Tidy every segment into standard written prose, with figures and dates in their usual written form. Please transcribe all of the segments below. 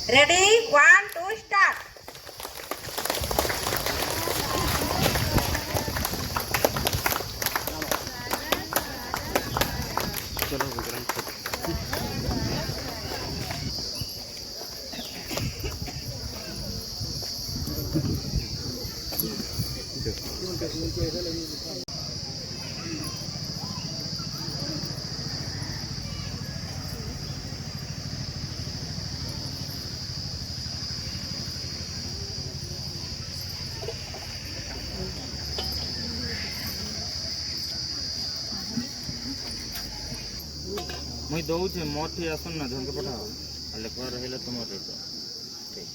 Ready 1 2 start. चलो विक्रम मुई दौचे मोटी आसन ना धंके पठाओ अले पर रहिला तुम देतो ठीक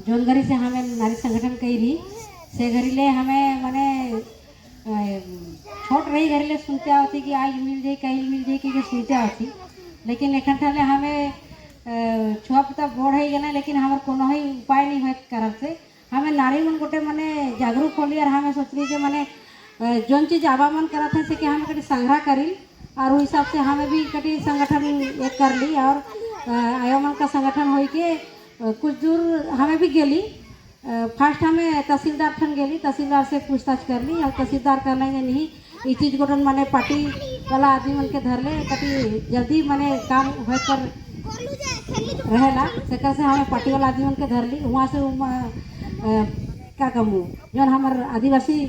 जोन घरी से हमें नारी संगठन करी से घरी ले हमें माने छोट रही घरे सुनते आती कि आज मिल जाए कहीं मिल जाए कि सुनते आती लेकिन एखन ठाले हमें छुआ पुता बड़ हो गला लेकिन हमार कोनो ही उपाय नहीं है करब से हमें नारी मन गोटे माने जागरूक होली और हमें सोचली कि माने जौन चीज़ आवा मन करत है से कि हमें कटी संग्रह करी और उस हिसाब से हमें भी कटी संगठन एक कर ली और आयो मन का संगठन हो के कुछ दूर हमें भी गेली फर्स्ट हमें तहसीलदार ठन गेली तहसीलदार से पूछताछ कर ली और तहसीलदार कहना नहीं ये चीज़ गोटन माने पार्टी वाला आदमी मन के धर ले कटी जल्दी माने काम हो कर रहेला सेकर से हमें पार्टी वाला आदमी मन के धर ली वहाँ से क्या कहूँ जो हमारे आदिवासी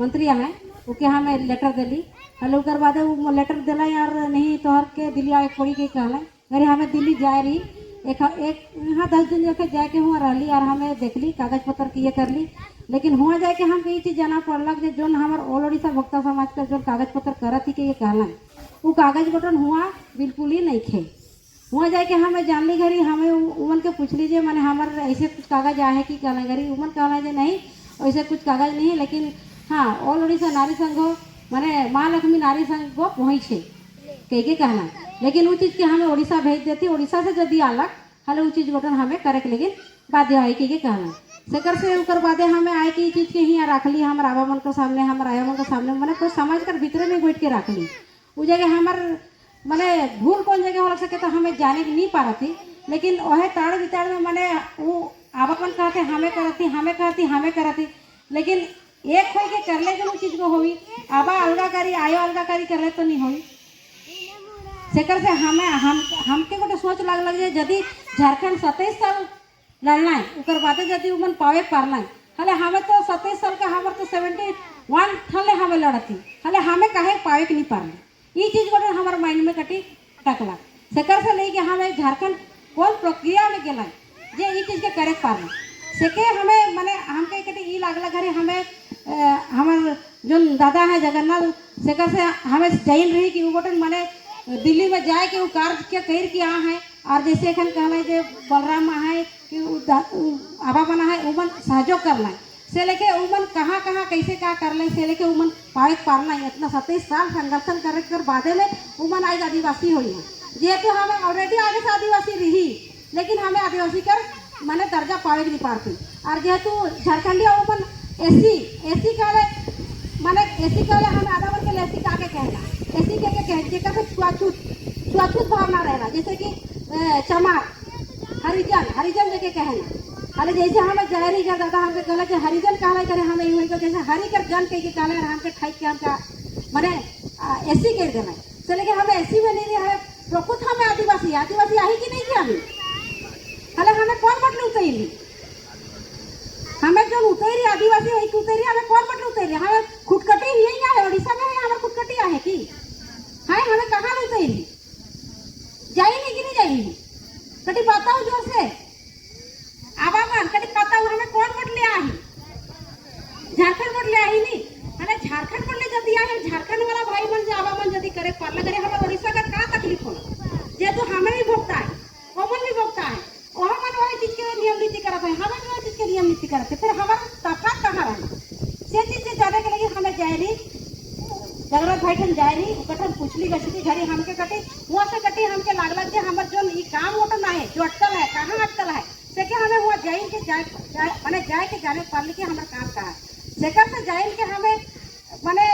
मंत्री हैं ओके हमें लेटर दिली हल ओकर बाद वो लेटर दिला यार नहीं तोहर के दिल्ली आए पड़ी के कहला अरे हमें दिल्ली जाए रही एक यहाँ 10 दिन जाके जाके हुआ रही और हमें देख ली कागज पत्र की ये कर ली लेकिन हुआ जाके हमको ये चीज़ जाना पड़ल कि जो हमारे ऑल ओडिशा भक्ता समाज का जो कागज पत्र करत थी कि ये कहला वो कागज बटन हुआ बिल्कुल ही नहीं खे हुआ जाके हमें जान ली घरी हमें उमन के पूछ लीजिए मैंने हमारे ऐसे कुछ कागज आए कि कहना घरी उमन कहना जे नहीं ऐसे कुछ कागज नहीं है लेकिन हाँ ऑल ओडिशा नारी संघ माने महालक्ष्मी नारी संघ को पहुँचे कह के कहना लेकिन वो चीज़ के हमें उड़ीसा भेज देती उड़ीसा से यदि अलग हाल वो चीज़ बटन हमें करे के लेकिन बाध्य है कि कहना सेकर से उकर बादे हमें आए कि चीज़ के ही रख ली हमारे आवा मन के सामने हमारे आया मन के सामने मैंने कोई समाज कर भीतर में बैठ के रख ली वो जगह हमार मैंने भूल कौन जगह हो सके तो हमें जाने नहीं पा रही थी लेकिन वह ताड़ विताड़ में मैंने वो आवा मन कहते हमें करती लेकिन एक हो के कर ले जो चीज़ को हुई आबा अलगाकारी आयो अलगाकारी कर ले तो नहीं हुई सेकर से हमके गोटे सोच लग जाए यदि झारखंड 27 साल लड़ना है उकर बातें यदि उमन पावे पारना है हले हमें तो 27 साल का हमारे तो 71 थले हमें लड़ती हले हमें कहे पावे कि नहीं पारना ये चीज़ गोटे हमारे माइंड में कटी टकला सेकर से लेके हमें झारखंड कौन प्रक्रिया में गला जे ये चीज़ के करे पारना सेके हमें मैंने हमके कटी ये लागला घरे हमें हमारे जो दादा है जगन्नाथ सेकर से हमें जाइन रही कि वो गोटे मैंने दिल्ली में जाए कि वो कार्य के कह के आ है और जैसे एखन कहना जो बलराम है कि आबा बना है उमन सहयोग करना है से लेके उमन कहाँ कैसे क्या कर ले से लेके उमन पाए पारना है इतना 27 साल संघर्षण करे कर बादे में उमन आज आदिवासी हुई है जेहेतु हमें ऑलरेडी आगे से आदिवासी रही लेकिन हमें आदिवासी कर मैंने दर्जा पावे नहीं पाती और जेहेतु झारखंडी उमन एसी कहले मैंने एसी कहले हमें आधा बन के एसी आगे कहना एसी के छुआछूत भावना रहेगा जैसे कि चमार हरिजन जगह कहना हाल जैसे हमें जहरी कर दादा हमके कहला कि हरिजन कहला करे हमें यूं जैसे हरी कर जन कह के कहला हमके खाई के हमका मैंने एसी कह देना से लेकिन हमें एसी में नहीं है प्रकृत हमें आदिवासी आई कि नहीं कि अभी हाल हमें कौन बटन उतरी हमें जो उतरी आदिवासी वही उतरी हमें कौन बटन उतरी हमें खुटकटी यही है उड़ीसा में है हमारे खुटकटी है कि हाँ हमें कहाँ उतरी जाएंगे कि नहीं जाएंगे कटी बताओ जोर से आबा मन कटी बताओ हमें कौन वोट ले आई झारखंड वोट ले आई नहीं अरे झारखंड वोट ले जल्दी आए झारखंड वाला भाई मन जो आबा मन जल्दी करे पालना करे हमारे उड़ीसा का क्या तकलीफ हो जेहेतु हमें भी भोगता है ओमन भी भोगता है वहाँ मन वही चीज के नियम नीति करते हैं हमें वही चीज के नियम नीति करते फिर हमारा तफात कहाँ रहा से चीज से जाने के लिए हमें जाए रही जगन्नाथ भाई ठन जाए रही कठन पूछली बसी थी घड़ी हमके कटी वहाँ से कटी हमके लागला जे हमर जो ये काम होता ना है जो अटकल है कहाँ अटकल है से के हमें वहाँ जाए के माने जाए के जाने पार के हमारा काम कहाँ है सेकर से जाए के हमें माने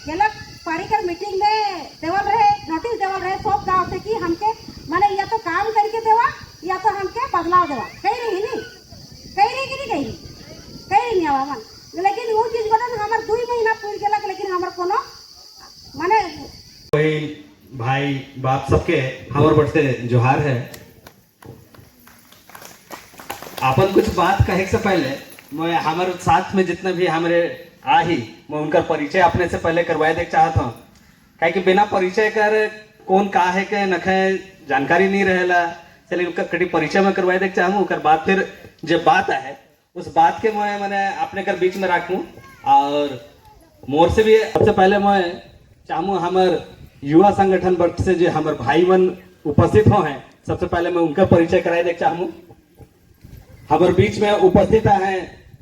गेलक पारिकर मीटिंग में देवल रहे नोटिस देवल रहे सब गाँव से कि हमके माने या तो काम करके देवा या तो हमके बदलाव देवा कही रही कि नहीं कही नहीं आवा मन लेकिन वो चीज बटन हमार 2 महीना पूरी गेलक लेकिन हमार कोनो माने भाई बाप सबके हमार बट से जोहार है अपन कुछ बात कहे से पहले मैं हमारे साथ में जितने भी हमारे आई मैं उनका परिचय अपने से पहले करवाए देख चाहता हूँ क्या कि बिना परिचय कर कौन का है के नखे जानकारी नहीं रहेला चलिए उनका कटी परिचय में करवाए देख चाहूँ उनका बाद फिर जब बात है उस बात के मैंने अपने कर बीच में रखूँ और मोर से भी सबसे पहले मैं चाहूँ हमार युवा संगठन वर्ग से जो हमारे भाई मन उपस्थित हो हैं सबसे पहले मैं उनका परिचय कराए देख चाहूँ हमारे बीच में उपस्थित हैं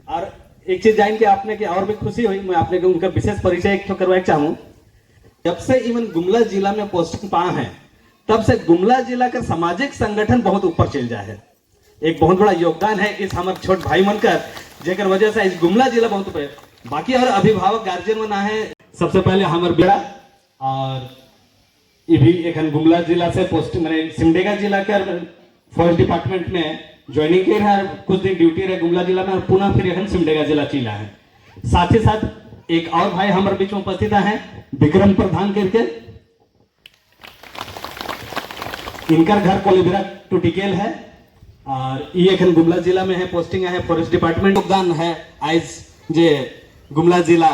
और एक चीज जान के आपने की और भी खुशी हुई, मैं आपने उनका विशेष परिचय एक करवाना चाहूँ। जब से इवन गुमला जिला में पोस्टिंग पा है तब से गुमला जिला का सामाजिक संगठन बहुत ऊपर चल जाए है। एक बहुत बड़ा योगदान है इस हमारे छोट भाई मनकर, जेकर वजह से इस गुमला जिला बहुत ऊपर। बाकी और अभिभावक गार्जियन में ना है, सबसे पहले हमारे बेड़ा और ये भी एक गुमला जिला से पोस्ट मैंने सिमडेगा जिला के फॉरेस्ट डिपार्टमेंट में ज्वाइनिंग किया है, कुछ दिन ड्यूटी रहे गुमला जिला में और पुनः फिर यहाँ सिमडेगा जिला चिला है। साथ ही साथ एक और भाई हमारे बीच में उपस्थित है, विक्रम प्रधान करके, इनका घर कोलिबिरा टूटिकेल है और ये एक गुमला जिला में है, पोस्टिंग है फॉरेस्ट डिपार्टमेंट। योगदान है आज जे गुमला जिला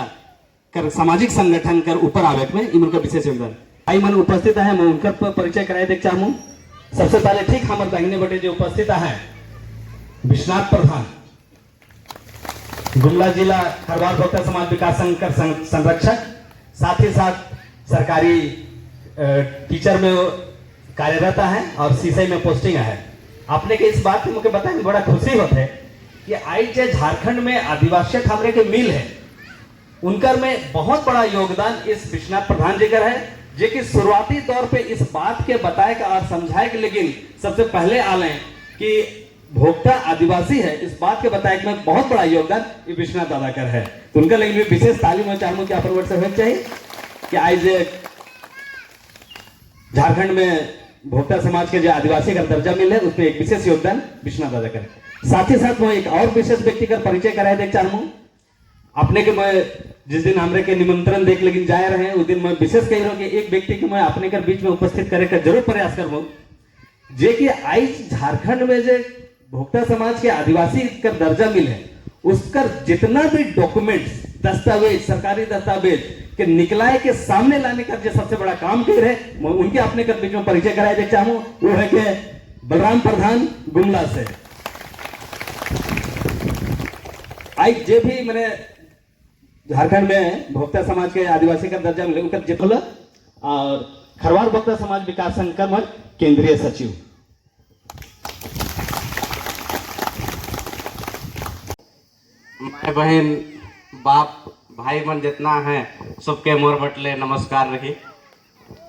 कर सामाजिक संगठन कर ऊपर आवे में इनका विशेष योगदान। भाई मन उपस्थित है, मैं उनका परिचय कराए देख चाहूँ। सबसे पहले ठीक हमारे दाहिने बटे जो उपस्थित है विश्वनाथ प्रधान, गुमला जिला खरवार भोक्ता समाज विकास संघ का संरक्षक, साथ ही साथ सरकारी टीचर में कार्यरत है और सीसई में पोस्टिंग है। आपने के इस बात की मुझे बताया बड़ा खुशी होता है कि आज जो झारखंड में आदिवासी हमरे के मिल है उनकर में बहुत बड़ा योगदान इस विश्वनाथ प्रधान जी का है, जो कि शुरुआती तौर पे इस बात के बताए का और समझाए के, लेकिन सबसे पहले आले कि भोक्ता आदिवासी है इस बात के बताए कि में बहुत बड़ा योगदान ये विश्वनाथ दादा कर है। तो उनका लेकिन विशेष तालीम में चाहूँ कि अपन वर्ड से होना चाहिए कि आज झारखंड में भोक्ता समाज के जो आदिवासी का दर्जा मिले उसमें एक विशेष योगदान विश्वनाथ दादा कर। साथ ही साथ मैं एक और विशेष व्यक्ति का परिचय कराए देख चाहूँ। अपने के मैं जिस दिन हमरे के निमंत्रण देख लेकिन जाए रहे उस दिन मैं विशेष कह रहा हूँ कि एक व्यक्ति को मैं अपने के बीच में उपस्थित करे का जरूर प्रयास करूँ, जे कि आज झारखंड में जो भोक्ता समाज के आदिवासी का दर्जा मिले उसका जितना भी डॉक्यूमेंट्स दस्तावेज सरकारी दस्तावेज के निकलाए के सामने लाने का जो सबसे बड़ा काम कर रहे मैं उनके अपने के बीच में परिचय कराए देख चाहूँ। वो है कि बलराम प्रधान गुमला से। आज जे भी मैंने झारखंड में भोक्ता समाज के आदिवासी का दर्जा मिले उनका जितना और खरवार भोक्ता समाज विकास संघ का मैं केंद्रीय सचिव। माय बहन बाप भाई मन जितना है सबके मोर बटले नमस्कार रही।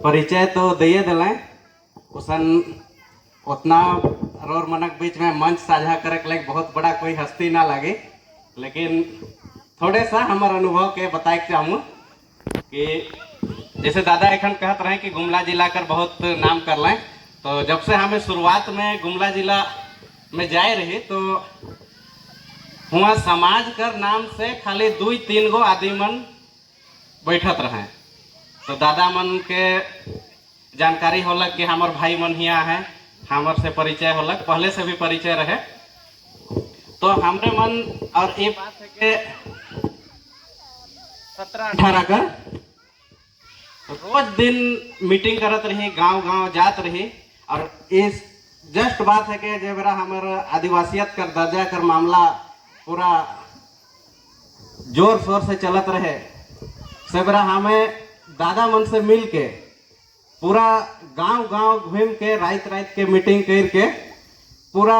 परिचय तो दिए दिले उसन उतना रोर मनक बीच में मंच साझा करे के लायक बहुत बड़ा कोई हस्ती ना लगे, लेकिन थोड़े सा हमारे अनुभव के बताए चाहूँ कि जैसे दादा एखन कहते रहे कि गुमला जिला कर बहुत नाम कर लें, तो जब से हमें शुरुआत में गुमला जिला में जाए रही तो हुआ समाज कर नाम से खाली 2-3 गो आदमी मन बैठत रहे। तो दादा मन के जानकारी होलक कि हमार भाई मन हिया है, हमार से परिचय होलक, पहले से भी परिचय रहे। तो हमरे मन और ये बात है कि 17-18 का रोज दिन मीटिंग करत रही, गांव-गांव जात रही। और इस जस्ट बात है कि जब हमारे आदिवासियत कर दर्जा कर मामला पूरा जोर शोर से चलत रहे, सेबरा हमें दादा मन से मिल के पूरा गांव-गांव घूम के रात के मीटिंग करके पूरा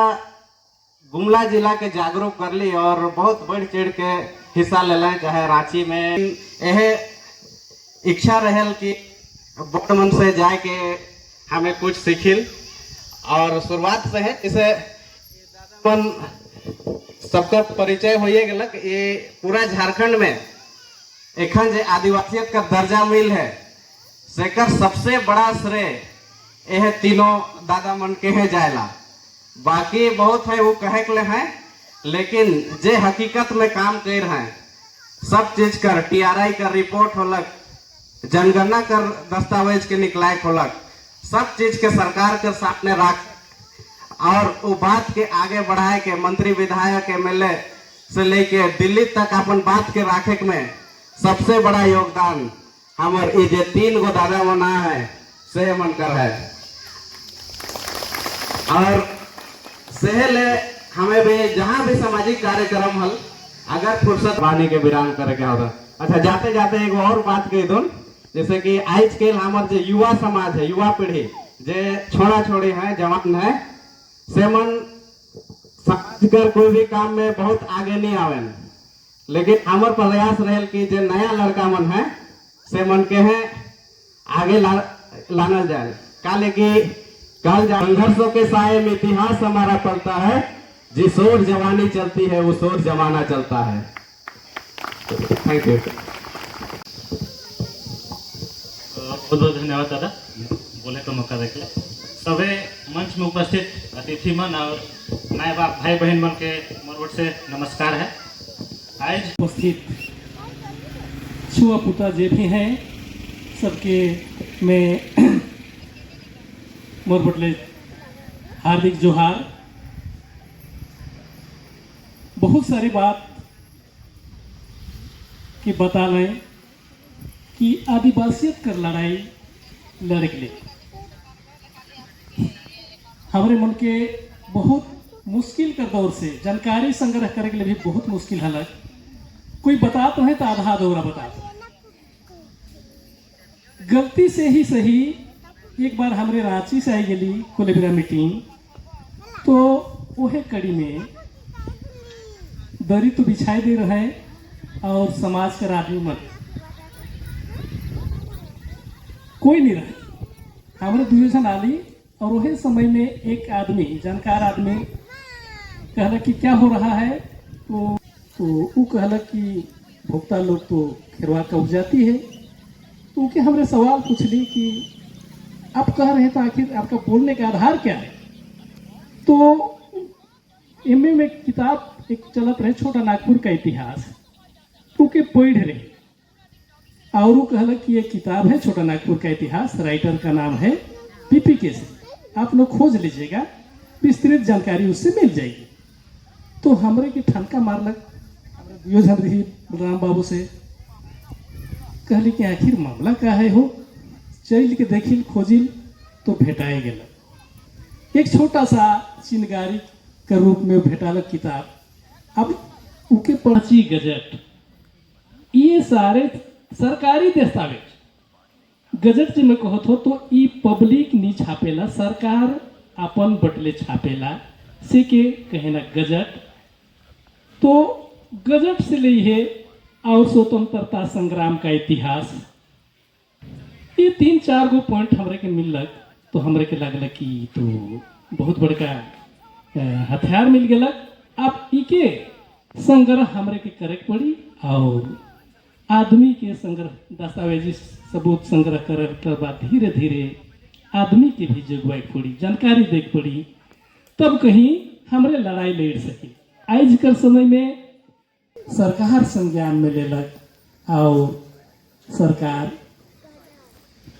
गुमला जिला के जागरूक कर ली और बहुत बढ़ चढ़ के हिस्सा ले लें। चाहे रांची में यह इच्छा रहल कि बड़ मन से जाए के हमें कुछ सीखिल और शुरुआत से है इसे दादा मन सबका परिचय होइए गलक। ये पूरा झारखंड में एखन जे आदिवासियत का दर्जा मिल है सेकर सबसे बड़ा श्रेय यह तीनों दादा मन के है जायला। बाकी बहुत है वो कहे के लिए हैं, लेकिन जे हकीकत में काम कर हैं सब चीज कर TRI का रिपोर्ट होलक, जनगणना कर दस्तावेज के निकलायक होलक, सब चीज के सरकार के सामने रख और वो बात के आगे बढ़ाए के मंत्री विधायक MLA से लेके दिल्ली तक अपन बात के राखे में सबसे बड़ा योगदान हमार ये 3 गो दादा मना है से मन कर है। और सहले हमें भी जहाँ भी सामाजिक कार्यक्रम हल अगर फुर्सत वाणी के विराम करे क्या होता। अच्छा जाते जाते एक और बात कही दो, जैसे कि आज के हमारे जो युवा समाज है, युवा पीढ़ी जे छोड़ा छोड़ी है जवान है से मन समाज कर कोई भी काम में बहुत आगे नहीं आवे, लेकिन हमार प्रयास रहे कि जो नया लड़का मन है से मन के हैं आगे लाना जाए। काले की कल संघर्षों के साए में इतिहास हमारा पलता है, जिस ओर जवानी चलती है उस ओर जमाना चलता है। Thank you. बहुत बहुत धन्यवाद दादा, बोले का मौका देखे। सभी मंच में उपस्थित अतिथि मन और माए बाप भाई बहन मन के मोर ओर से नमस्कार है। आज उपस्थित छुआ पुता जे भी हैं सबके मैं मोर बटले हार्दिक जोहार। बहुत सारी बात की बता लें कि आदिवासियत कर लड़ाई लड़ के लिए हमारे मन के बहुत मुश्किल कर दौर से जानकारी संग्रह करे के लिए भी बहुत मुश्किल हालत। कोई बता तो है तो आधा अधूरा बता दो। गलती से ही सही एक बार हमारे रांची से आई गई कोलेबरा मीटिंग, तो वह कड़ी में दरी तो बिछाई दे रहे हैं और समाज का आदमी मन कोई नहीं रहे। हमारे दुर्योधन आली और वह समय में एक आदमी जानकार आदमी कहला कि क्या हो रहा है, तो वो कहला कि भोक्ता लोग तो खिरवा का उपजाती है। तो उनके हमने सवाल पूछ ली कि आप कह रहे हैं तो आखिर आपका बोलने का आधार क्या है। तो एमए में किताब एक चलत रहे छोटा नागपुर का इतिहास, तो के पढ़ रहे और वो कहला कि ये किताब है छोटा नागपुर का इतिहास, राइटर का नाम है पीपी के से, आप लोग खोज लीजिएगा, विस्तृत जानकारी उससे मिल जाएगी। तो हमरे की ठनका मारलक दुर्योधन रही बलराम बाबू से, कहली कि आखिर मामला क्या है हो। चल के देखिल खोजिल तो भेटाए गेल एक छोटा सा चिनगारी के रूप में भेटालक किताब। अब उके पर्ची गजट ये सारे सरकारी दस्तावेज गजट जी में कहत हो तो ई पब्लिक नी छापेला, सरकार अपन बटले छापेला से के कहेना गजट। तो गजट से ली है और स्वतंत्रता संग्राम का इतिहास, ये 3-4 गो पॉइंट हमरे के मिलक। तो हमरे के लगल कि तो बहुत बड़का हथियार मिल गलक। अब इके संग्रह हमरे के करे पड़ी और आदमी के संग्रह दस्तावेजी सबूत संग्रह करे के बाद धीरे धीरे आदमी के भी जगवाई पड़ी, जानकारी देख पड़ी, तब कहीं हमरे लड़ाई लड़ सकी। आज कर समय में सरकार संज्ञान में लेलक और सरकार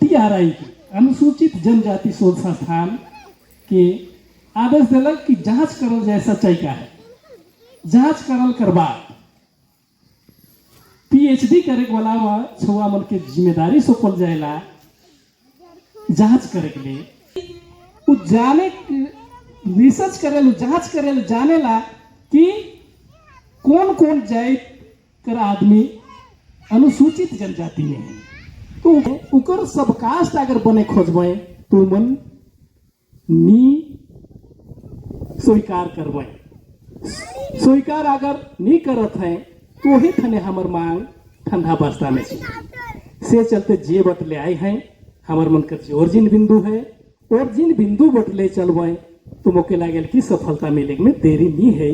TRI की अनुसूचित जनजाति शोध संस्थान के आदेश दिलक कि जांच करल जाए सच्चाई का है। जांच करल कर बाद PhD करे वाला छुआ मन के जिम्मेदारी सौंपल जाएला जांच करे के लिए। उ जाने रिसर्च करेल, जांच करेल, जानेला कि कौन कौन जात कर आदमी अनुसूचित जनजाति में है। तो उकर सबकास्ट अगर बने खोजबे तो मन नी स्वीकार करबे, स्वीकार अगर नहीं करत है तो ही थने हमर मांग ठंडा बस्ता में से चलते जे बटले आए हैं हमर मन कर ओरिजिन बिंदु है, ओरिजिन बिंदु बटले चलबे तो मोके लागल कि सफलता मिले में देरी नहीं है।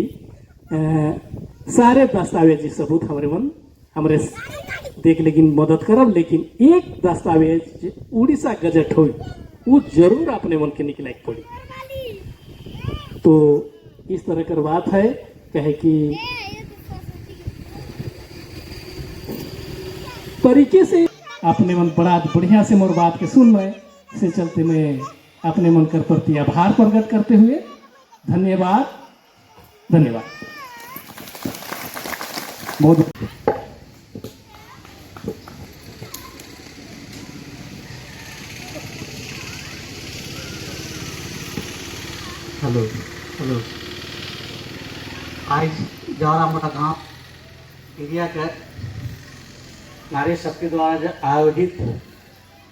सारे दस्तावेजी सबूत हमारे मन हमरे देख लेकिन मदद करब, लेकिन एक दस्तावेज उड़ीसा गजट हो वो जरूर अपने मन के निकले पड़ी। तो इस तरह कर बात है, कहे कि तरीके से अपने मन बड़ा बढ़िया से मोर बात के सुन में से चलते मैं अपने मन कर प्रति आभार प्रकट करते हुए धन्यवाद। बहुत हेलो आज जवारा मोटा गांव एरिया के नारी शक्ति द्वारा जो आयोजित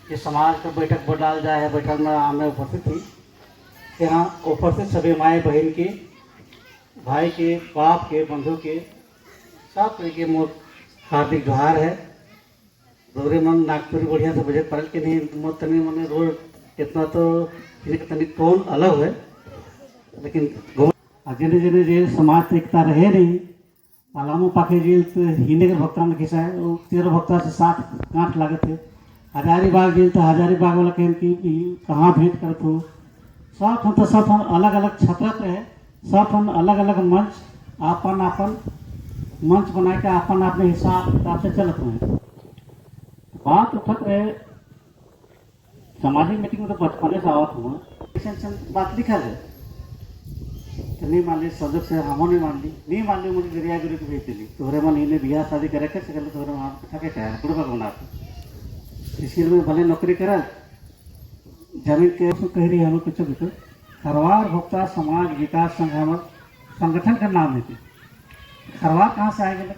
ये समाज का बैठक बुलाया जाए है, बैठक में हमें उपस्थित थी। यहाँ उपस्थित सभी माएँ बहन के, भाई के, बाप के, बंधु के सब कोई के मोर हार्दिक जोहार है। रोरे मन नागपुरी बढ़िया से बजट पड़ल कि नहीं मोर तनी मने रोड इतना तो तनी टोन अलग है, लेकिन जेने जेने जे समाज एकता रहे नहीं पालामो पाखे जेल तो हिंदे के भक्ता में खिंचा है वो 13 भक्ता से 7 गांठ लागत है। हजारीबाग जेल तो हजारीबाग वाला कहन की कहाँ भेंट करत हो। सब हम तो सब हम अलग अलग छतरत रहे, सब हम अलग अलग मंच आपन आपन मंच बना के अपन अपने हिसाब किताब से चलत हुए। बात उठत रहे सामाजिक मीटिंग में तो बचपने से आवत हुआ बात लिखा है तो नहीं मान ली सदस्य से हमो नहीं मान ली मुझे गिरिया गुरु को भेज दिली तोहरे मन इन्हें बिहार शादी करे कर सकल तोहरे वहाँ थके क्या है बुढ़वा बना इसलिए में भले नौकरी करा जमीन के कह रही हमें कुछ भी खरवार भोक्ता समाज विकास संघ हमार संगठन का नाम देते खरवार कहाँ से आए गए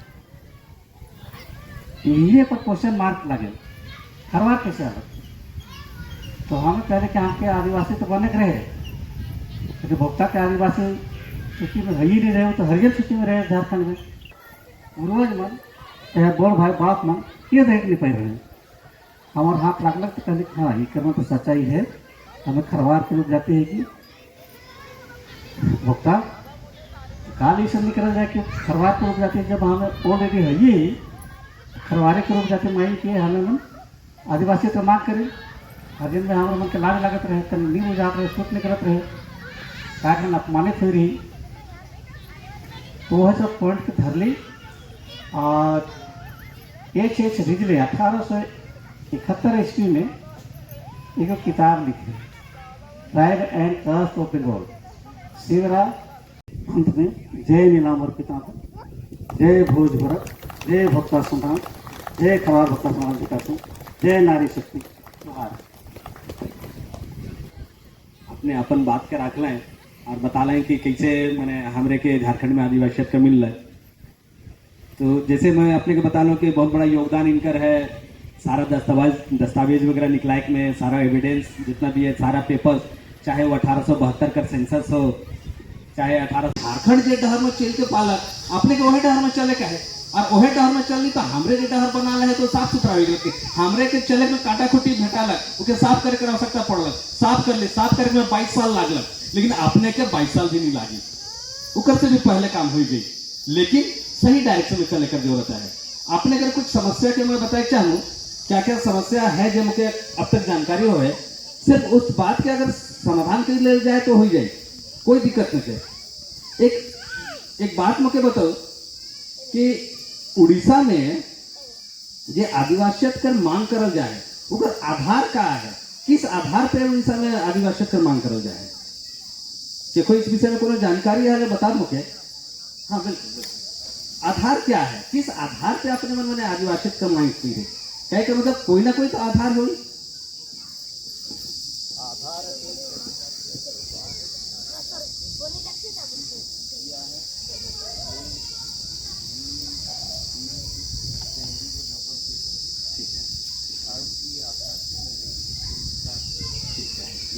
ये पर क्वेश्चन मार्क लगे खरवार कैसे आ तो हमें कह रहे कि हमके आदिवासी तो बने के रहे क्योंकि भोक्ता के आदिवासी सूची में ही नहीं रहे तो हरिजन सूची में रहे झारखंड में पूर्वज मन चाहे बड़ भाई बाप मन ये देख नहीं पाए रहे हमारे हाथ लागल तो कहले हाँ ये करना तो सच्चाई है। हमें खरवार के रूप जाते हैं कि भोक्ता काल ये सब निकल जाए कि खरवार के रूप जाते हैं जब हमें ऑलरेडी है ये खरवारे के रूप जाते माई के हमें मन आदिवासी तो मांग करें हरिजन में हमारे मन के लाग लागत रहे कल नींव जात रहे सूट निकलत रहे कारण अपमानित हो रही तो वह सब पॉइंट पे धर ली और एच रिजले 1871 ईस्वी में एक किताब लिखी tribe and caste of Bengal शिवरा अंत में जय नीलांबर पिता जय भोज भरत जय भक्ता संधान जय खरार भक्ता समाज विकास जय नारी शक्ति अपने अपन बात के रख लें और बता लें कि कैसे मैंने हमरे के झारखंड में आदिवासियत का मिल रहा है। तो जैसे मैं अपने को बता लूँ कि बहुत बड़ा योगदान इनकर है सारा दस्तावेज वगैरह निकलाइक में सारा एविडेंस जितना भी है सारा पेपर्स चाहे वो 1872 का सेंसस हो चाहे 18 झारखंड के डहर में चल के पालक अपने के वही डहर में चले का है और वही डहर में चलनी तो हमरे के डहर बना है तो साफ सुथरा हो हमरे के चले में काटा खुटी भेटालक उके साफ करे के आवश्यकता पड़ल साफ कर ले साफ करे में 22 साल लागलक लेकिन अपने के 22 साल भी नहीं लागी उकर से भी पहले काम हो गई लेकिन सही डायरेक्शन में चले कर जरूरत है। आपने अगर कुछ समस्या के मैं बताए चाहूँ क्या क्या समस्या है जो मुझे अब तक जानकारी हो है सिर्फ उस बात के अगर समाधान कर ले जाए तो हो जाए कोई दिक्कत नहीं है। एक बात मुझे बताओ कि उड़ीसा में जे आदिवासियत कर मांग करल जाए उकर आधार का है किस आधार पे उड़ीसा में आदिवासियत कर मांग करल जाए देखो इस विषय में कोई जानकारी है बता मुझे। हाँ बिल्कुल आधार क्या है किस आधार पे अपने मन में आदिवासियत कर मांग की है क्या कि मतलब कोई ना कोई तो आधार हो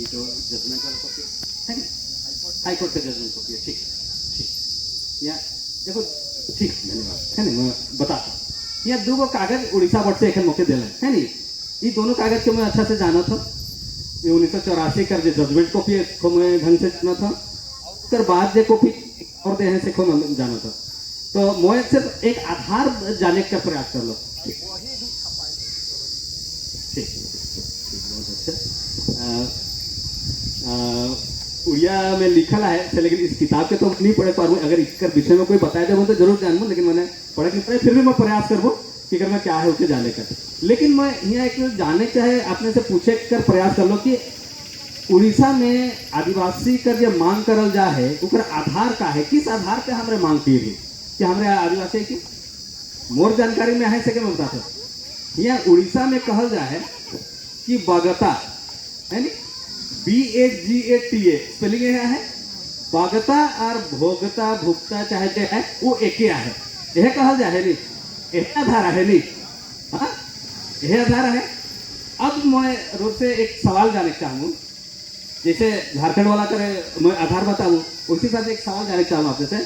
जो जजमेंट वाला कॉपी है हाई कोर्ट का जजमेंट कॉपी है ठीक या देखो ठीक धन्यवाद है ना मैं बताता हूँ यहाँ 2 कागज उड़ीसा बोर्ड से एक मौके दिले है नी ये दोनों कागज को मैं अच्छा से जाना था ये 1984 का जो जजमेंट कॉपी को मैं ढंग से जाना था उसके बाद जो कॉपी और दे से को मैं जाना था तो मैं सिर्फ एक आधार जाने का प्रयास कर लो ठीक बहुत अच्छा उड़िया में लिखल है लेकिन इस किताब के तो नहीं पढ़े पाऊँ अगर इसका विषय में कोई बताया जाए तो जरूर जानूँ लेकिन मैंने पढ़े नहीं पढ़े फिर भी मैं प्रयास करबो कि अगर मैं क्या है उसे जाने का लेकिन मैं यहाँ एक जानने चाहे अपने से पूछे कर प्रयास कर लो कि उड़ीसा में आदिवासी का जो मांग करल जा है उकर आधार का है किस आधार पे हमारे मांग की है कि हमारे आदिवासी की मोर जानकारी में है से मैं बताते यहाँ उड़ीसा में कहल जाए कि बागता है नी BAGATA स्पेलिंग है बागता और भोगता भुगता चाहे जो है वो एक ही है यह कहल जाए नी यह आधार है नी हाँ यह आधार है। अब मैं रोज से एक सवाल जाने चाहूँ जैसे झारखंड वाला करे मैं आधार बताऊँ उसी साथ एक सवाल जाने चाहूँ आपसे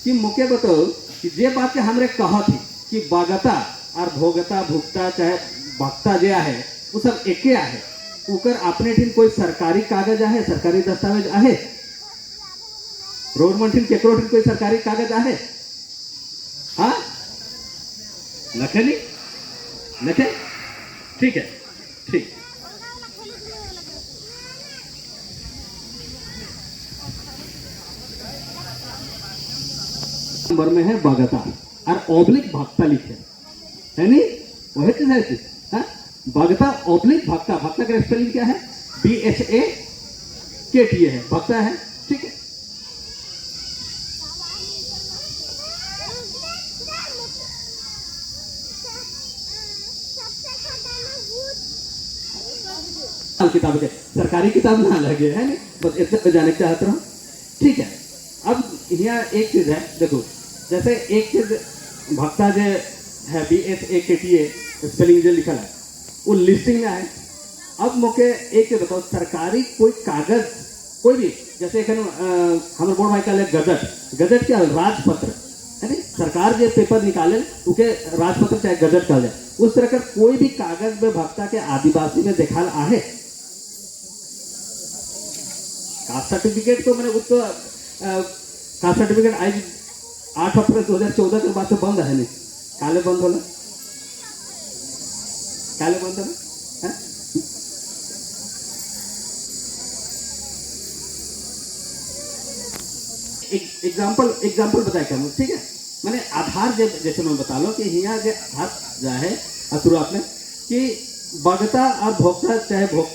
कि मुके बताओ कि जे बात के हमरे कहा थी कि बागता और भोगता भुगता चाहे भक्ता जे आहे वो सब एके आहे, उकर अपने ठिन कोई सरकारी कागज आहे, सरकारी दस्तावेज आहे, गवर्नमेंट ठिन केकरो ठिन कोई सरकारी कागज आहे? हाँ नखे नहीं नखे, ठीक है, ठीक। नंबर में है बागता और ऑब्लिक भक्ता लिखे है नहीं, वही चीज है। हाँ बागता ऑब्लिक भक्ता, भक्ता का स्पेलिंग क्या है? BHAKTA है, भक्ता है, ठीक है। किताब के सरकारी किताब ना लगे है नहीं, बस इतना जाने चाहते रहो, ठीक है। अब यहाँ एक चीज है, देखो जैसे एक चीज भक्ता जो है BHAKTA स्पेलिंग जो लिखा है वो लिस्टिंग में आए। अब मौके एक चीज बताओ, सरकारी कोई कागज कोई भी, जैसे हमारे बोर्ड भाई का गजट, गजट क्या राजपत्र है नहीं, सरकार जो पेपर निकाले उके राजपत्र चाहे गजट कहा जाए, उस तरह का कोई भी कागज में भक्ता के आदिवासी में देखाल आहे। कास्ट सर्टिफिकेट तो मैंने उसको कास्ट सर्टिफिकेट आज 8 अप्रैल 2014 के बाद से बंद है नहीं, काले बंद होला, काले बंद होला है? एग्जाम्पल बताया क्या, ठीक है। मैंने आधार जैसे मैं बता लो कि यहाँ जो हाथ जा है शुरुआत में कि भगता और भोक्ता चाहे भोक्ता